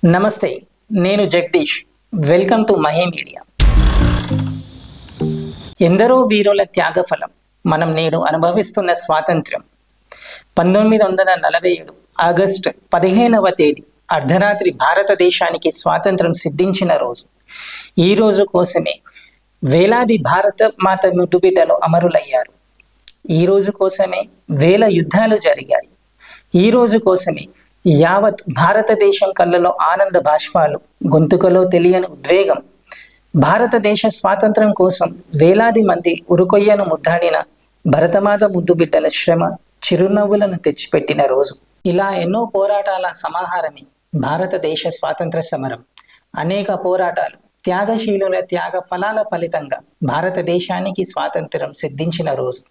నమస్తే, నేను Jagadish. Welcome to Mahe media. ఎందరో వీరుల త్యాగఫలం మనం నేడు అనుభవిస్తున్న స్వాతంత్ర్యం. 1947 ఆగస్టు 15వ తేదీ అర్ధరాత్రి భారతదేశానికి స్వాతంత్ర్యం సిద్ధించిన రోజు. ఈ రోజు కోసమే వేలాది భారత మాత ముద్దుబిడ్డలు అమరులయ్యారు. ఈ రోజు కోసమే వేల యుద్ధాలు జరిగాయి. ఈ రోజు కోసమే యావత్ భారతదేశం కళ్ళలో ఆనంద బాష్పాలు, గొంతుకలో తెలియని ఉద్వేగం. భారతదేశ స్వాతంత్రం కోసం వేలాది మంది ఉరుకొయ్యను ముద్దాడిన భరతమాత ముద్దుబిడ్డల శ్రమ చిరునవ్వులను తెచ్చిపెట్టిన రోజు. ఇలా ఎన్నో పోరాటాల సమాహారమే భారతదేశ స్వాతంత్ర సమరం. అనేక పోరాటాలు, త్యాగశీలుల త్యాగ ఫలాల ఫలితంగా భారతదేశానికి స్వాతంత్రం సిద్ధించిన రోజు.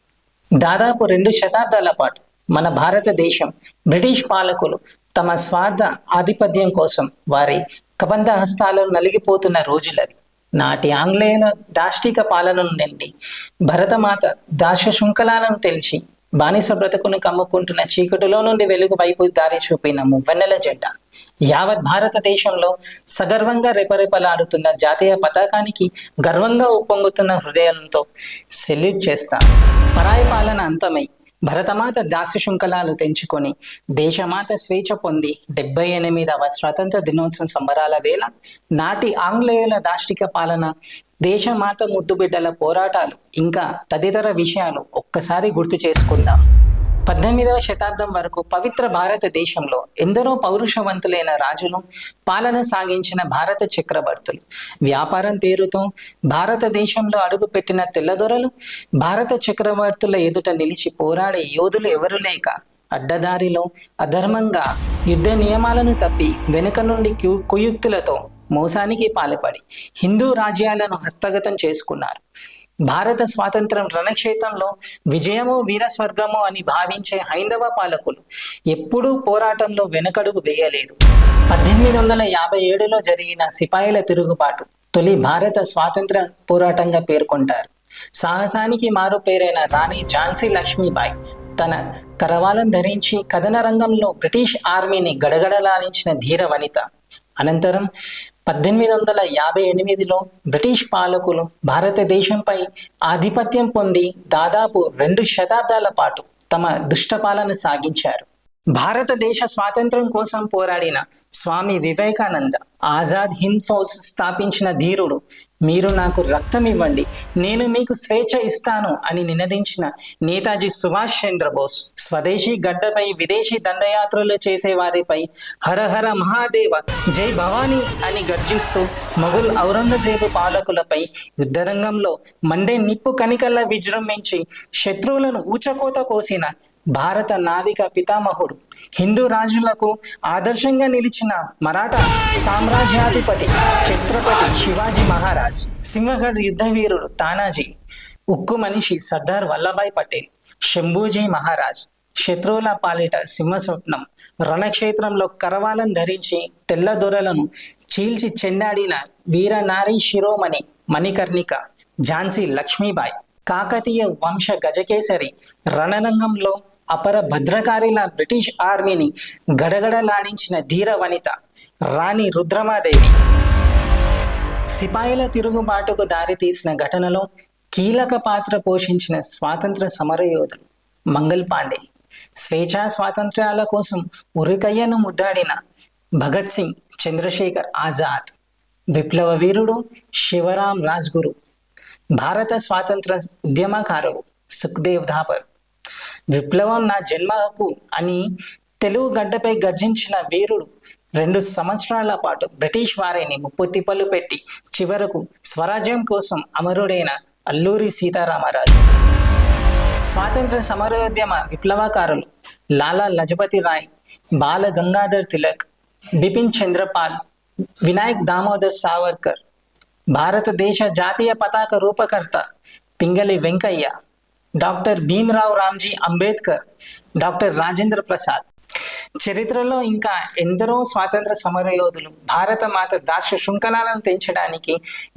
దాదాపు 2 శతాబ్దాల పాటు మన భారతదేశం బ్రిటిష్ పాలకులు తమ స్వార్థ ఆధిపత్యం కోసం వారి కబంధ హస్తాలను నలిగిపోతున్న రోజులవి. నాటి ఆంగ్లేయుల దాష్టిక పాలన నుండి భరతమాత దాశ శృంఖలాలను తెలిసి బానిస బ్రతుకును కమ్ముకుంటున్న చీకటిలో నుండి వెలుగు వైపు దారి చూపిన మువ్వెన్నెల జెండా. యావత్ భారతదేశంలో సగర్వంగా రెపరెపలాడుతున్న జాతీయ పతాకానికి గర్వంగా ఉప్పొంగుతున్న హృదయంతో సెల్యూట్ చేస్తాం. పరాయి పాలన అంతమై భరతమాత దాస్య శృంఖలాలు తెంచుకొని దేశమాత స్వేచ్ఛ పొంది 78వ స్వాతంత్ర దినోత్సవం సంబరాల వేళ నాటి ఆంగ్లేయుల దాష్టిక పాలన, దేశమాత ముద్దుబిడ్డల పోరాటాలు, ఇంకా తదితర విషయాలు ఒక్కసారి గుర్తు చేసుకుందాం. 18వ శతాబ్దం వరకు పవిత్ర భారతదేశంలో ఎందరో పౌరుషవంతులైన రాజులు పాలన సాగించిన భారత చక్రవర్తులు, వ్యాపారం పేరుతో భారతదేశంలో అడుగుపెట్టిన తెల్లదొరలు, భారత చక్రవర్తుల ఎదుట నిలిచి పోరాడే యోధులు ఎవరు లేక అడ్డదారిలో అధర్మంగా యుద్ధ నియమాలను తప్పి వెనుక నుండి కుయుక్తులతో మోసానికి పాల్పడి హిందూ రాజ్యాలను హస్తగతం చేసుకున్నారు. భారత స్వాతంత్రం రణక్షేత్రంలో విజయము వీరస్వర్గము అని భావించే హైందవ పాలకులు ఎప్పుడూ పోరాటంలో వెనకడుగు వేయలేదు. 1857లో జరిగిన సిపాయిల తిరుగుబాటు తొలి భారత స్వాతంత్ర పోరాటంగా పేర్కొంటారు. సాహసానికి మారు పేరైన రాణి ఝాన్సీ లక్ష్మీబాయి తన కరవాలను ధరించి కథన రంగంలో బ్రిటిష్ ఆర్మీని గడగడలాడించిన ధీర వనిత. అనంతరం 1858లో బ్రిటిష్ పాలకులు భారతదేశంపై ఆధిపత్యం పొంది దాదాపు 2 శతాబ్దాల పాటు తమ దుష్టపాలన సాగించారు. భారతదేశ స్వాతంత్రం కోసం పోరాడిన స్వామి వివేకానంద ఆజాద్ హింద్ ఫౌజ్ స్థాపించిన ధీరుడు. మీరు నాకు రక్తం ఇవ్వండి, నేను మీకు స్వేచ్ఛ ఇస్తాను అని నినదించిన నేతాజీ సుభాష్ చంద్రబోస్. స్వదేశీ గడ్డపై విదేశీ దండయాత్రలు చేసే వారిపై హరహర మహాదేవ, జై భవానీ అని గర్జిస్తూ మొఘల్ ఔరంగజేబు పాలకులపై యుద్ధరంగంలో మండే నిప్పు కనికల్లా విజృంభించి శత్రువులను ఊచకోత కోసిన భారత నావిక పితామహుడు, హిందూ రాజులకు ఆదర్శంగా నిలిచిన మరాఠా సామ్రాజ్యాధిపతి ఛత్రపతి శివాజీ మహారాజ్, సింహగఢ్ యుద్ధ వీరుడు తానాజీ, ఉక్కు మనిషి సర్దార్ వల్లభాయ్ పటేల్, శంభూజీ మహారాజ్, శత్రువుల పాలిట సింహస్వప్నం, రణక్షేత్రంలో కరవాలను ధరించి తెల్ల దొరలను చీల్చి చెండాడిన వీరనారీ శిరోమణి మణికర్ణిక ఝాన్సీ లక్ష్మీబాయి, కాకతీయ వంశ గజకేసరి, రణరంగంలో అపర భద్రకారిలా బ్రిటిష్ ఆర్మీని గడగడలాడించిన ధీర వనిత రాణి రుద్రమాదేవి. సిపాయిల తిరుగుబాటుకు దారితీసిన ఘటనలో కీలక పాత్ర పోషించిన స్వాతంత్ర సమరయోధులు మంగల్ పాండే, స్వేచ్ఛా స్వాతంత్ర్యాల కోసం ఉరికయ్యను ముద్దాడిన భగత్ సింగ్, చంద్రశేఖర్ ఆజాద్, విప్లవ వీరుడు శివరాం రాజ్గురు, భారత స్వాతంత్ర ఉద్యమకారుడు సుఖ్దేవ్ ధాపర్, విప్లవం నా జన్మ హక్కు అని తెలుగు గడ్డపై గర్జించిన వీరుడు 2 సంవత్సరాల పాటు బ్రిటిష్ వారిని ముప్పుతిప్పలు పెట్టి చివరకు స్వరాజ్యం కోసం అమరుడైన అల్లూరి సీతారామరాజు. స్వాతంత్ర సమరోద్యమ విప్లవకారులు లాలా లజపతి రాయ్, బాల గంగాధర్ తిలక్, బిపిన్ చంద్రపాల్, వినాయక్ దామోదర్ సావర్కర్, భారతదేశ జాతీయ పతాక రూపకర్త పింగళి వెంకయ్య, డాక్టర్ భీమ్రావ్ రామ్జీ అంబేద్కర్, డాక్టర్ రాజేంద్ర ప్రసాద్. చరిత్రలో ఇంకా ఎందరో స్వాతంత్ర సమరయోధులు, భారత మాత దాస్య శృంఖలాలను తెంచడానికి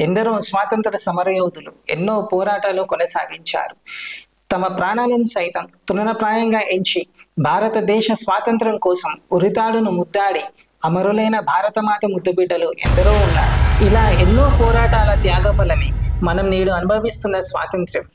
ఎందరో స్వాతంత్ర సమరయోధులు ఎన్నో పోరాటాలు కొనసాగించారు. తమ ప్రాణాలను సైతం తృణప్రాయంగా ఎంచి భారతదేశ స్వాతంత్రం కోసం ఉరితాడును ముద్దాడి అమరులైన భారతమాత ముద్దుబిడ్డలు ఎందరో ఉన్నారు. ఇలా ఎన్నో పోరాటాల త్యాగఫలమే మనం నేడు అనుభవిస్తున్న స్వాతంత్ర్యం.